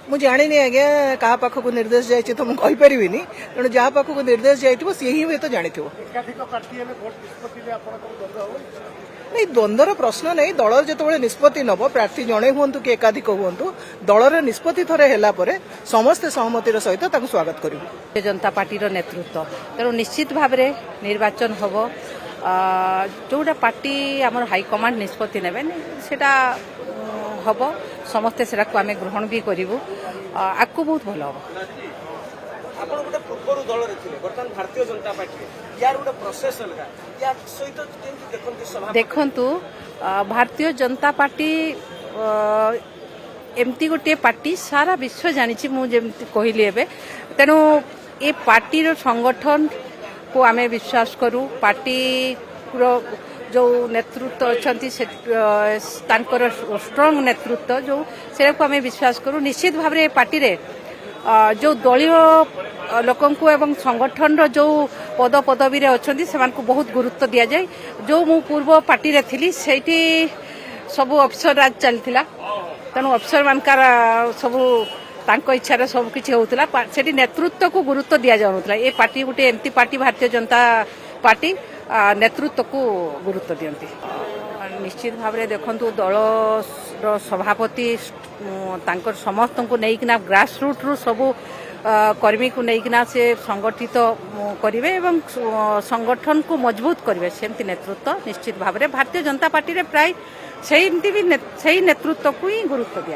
ମୁଁ ଜାଣିନି ଆଜ୍ଞା କାହା ପାଖକୁ ନିର୍ଦ୍ଦେଶ ଯାଇଛି ତ ମୁଁ କହିପାରିବିନି ତେଣୁ ଯାହା ପାଖକୁ ନିର୍ଦ୍ଦେଶ ଯାଇଥିବ ସିଏ ହିଁ ହୁଏତ ଜାଣିଥିବ। ଏକାଧିକ ପ୍ରାର୍ଥୀ ହେଲେ ଭୋଟ ନିଷ୍ପତ୍ତିରେ ଆପଣଙ୍କର ଦ୍ୱନ୍ଦ୍ୱ ହେବ? ନାଇଁ ଦ୍ୱନ୍ଦ୍ୱର ପ୍ରଶ୍ନ ନାହିଁ। ଦଳର ଯେତେବେଳେ ନିଷ୍ପତ୍ତି ନେବ ପ୍ରାର୍ଥୀ ଜଣେ ହୁଅନ୍ତୁ କି ଏକାଧିକ ହୁଅନ୍ତୁ ଦଳର ନିଷ୍ପତ୍ତି ଥରେ ହେଲା ପରେ ସମସ୍ତେ ସହମତିର ସହିତ ତାକୁ ସ୍ୱାଗତ କରିବୁ। ଭାରତୀୟ ଜନତା ପାର୍ଟିର ନେତୃତ୍ୱ ତେଣୁ ନିଶ୍ଚିତ ଭାବରେ ନିର୍ବାଚନ ହେବ। ଯେଉଁଟା ପାର୍ଟି ଆମର ହାଇକମାଣ୍ଡ ନିଷ୍ପତ୍ତି ନେବେ ସେଟା ହେବ ସମସ୍ତେ ସେଟାକୁ ଆମେ ଗ୍ରହଣ ବି କରିବୁ। ଆଗକୁ ବହୁତ ଭଲ ହେବ। ଆପଣ ଗୋଟେ ପୂର୍ବରୁ ଦଳରେ ଥିଲେ ବର୍ତ୍ତମାନ ଭାରତୀୟ ଜନତା ପାର୍ଟିରେ ୟାର ଗୋଟେ ପ୍ରୋସେସ ଅଲଗା ୟା ସହିତ କେମିତି ଦେଖନ୍ତି ସଭା? ଦେଖନ୍ତୁ ଭାରତୀୟ ଜନତା ପାର୍ଟି ଏମିତି ଗୋଟିଏ ପାର୍ଟି ସାରା ବିଶ୍ୱ ଜାଣିଛି ମୁଁ ଯେମିତି କହିଲି ଏବେ। ତେଣୁ ଏ ପାର୍ଟିର ସଂଗଠନକୁ ଆମେ ବିଶ୍ୱାସ କରୁ। ପାର୍ଟିର ଯେଉଁ ନେତୃତ୍ୱ ଅଛନ୍ତି ତାଙ୍କର ଷ୍ଟ୍ରଙ୍ଗ ନେତୃତ୍ୱ ଯେଉଁ ସେଟାକୁ ଆମେ ବିଶ୍ୱାସ କରୁ। ନିଶ୍ଚିତ ଭାବରେ ଏ ପାର୍ଟିରେ ଯେଉଁ ଦଳୀୟ ଲୋକଙ୍କୁ ଏବଂ ସଂଗଠନର ଯେଉଁ ପଦପଦବୀରେ ଅଛନ୍ତି ସେମାନଙ୍କୁ ବହୁତ ଗୁରୁତ୍ୱ ଦିଆଯାଏ। ଯେଉଁ ମୁଁ ପୂର୍ବ ପାର୍ଟିରେ ଥିଲି ସେଇଠି ସବୁ ଅଫିସର ରାଜ ଚାଲିଥିଲା। ତେଣୁ ଅଫିସରମାନଙ୍କର ସବୁ ତାଙ୍କ ଇଚ୍ଛାରେ ସବୁ କିଛି ହେଉଥିଲା। ସେଠି ନେତୃତ୍ୱକୁ ଗୁରୁତ୍ୱ ଦିଆଯାଉନଥିଲା। ଏ ପାର୍ଟି ଗୋଟେ ଏମିତି ପାର୍ଟି ଭାରତୀୟ ଜନତା ପାର୍ଟି ନେତୃତ୍ୱକୁ ଗୁରୁତ୍ୱ ଦିଅନ୍ତି। ନିଶ୍ଚିତ ଭାବରେ ଦେଖନ୍ତୁ ଦଳର ସଭାପତି ତାଙ୍କର ସମସ୍ତଙ୍କୁ ନେଇକିନା ଗ୍ରାସରୁଟ୍ରୁ ସବୁ କର୍ମୀକୁ ନେଇକିନା ସେ ସଂଗଠିତ କରିବେ ଏବଂ ସଂଗଠନକୁ ମଜବୁତ କରିବେ। ସେମିତି ନେତୃତ୍ୱ ନିଶ୍ଚିତ ଭାବରେ ଭାରତୀୟ ଜନତା ପାର୍ଟିରେ ପ୍ରାୟ ସେଇ ନେତୃତ୍ୱକୁ ହିଁ ଗୁରୁତ୍ୱ ଦିଆଯାଏ।